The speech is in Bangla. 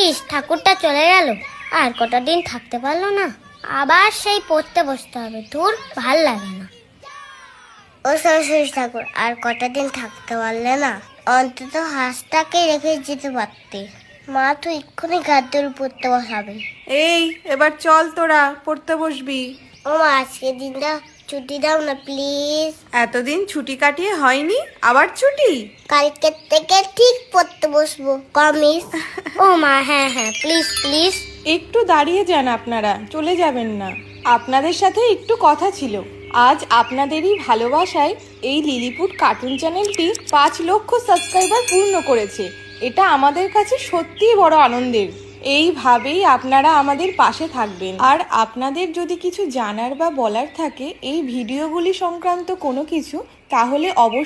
ইস, ঠাকুরটা চলে গেল, আর কটা দিন থাকতে পারলো না, আবার সেই পড়তে বসতে হবে। তোর ভাল লাগে না। ও সরস্বতী ঠাকুর, আর কটা দিন থাকতে পারলে না? অন্তত হাঁসটাকে রেখে যেতে পারতে। মা তো এক্ষুনি গাদ্দার পড়তে বসাবে। এই এবার চল, তোরা পড়তে বসবি। ও মা, আজকে দিনটা ছুটি দাও না প্লিজ। এতদিন ছুটি কাটিয়ে হয়নি, আবার ছুটি? কালকের থেকে ঠিক পড়তে বসবো, প্রমিস। ও মা, হ্যাঁ হ্যাঁ, প্লিজ প্লিজ। একটু দাঁড়িয়ে যান, আপনারা চলে যাবেন না। আপনাদের সাথে একটু কথা ছিল। আজ আপনাদেরই ভালোবাসায় এই লিলিপুট কার্টুন চ্যানেলটি 5 লক্ষ সাবস্ক্রাইবার পূর্ণ করেছে। এটা আমাদের কাছে সত্যিই বড় আনন্দের। এইভাবেই আপনারা আমাদের পাশে থাকবেন। আর আপনাদের যদি কিছু জানার বা বলার থাকে এই ভিডিওগুলি সংক্রান্ত কোনো কিছু, তাহলে অবশ্যই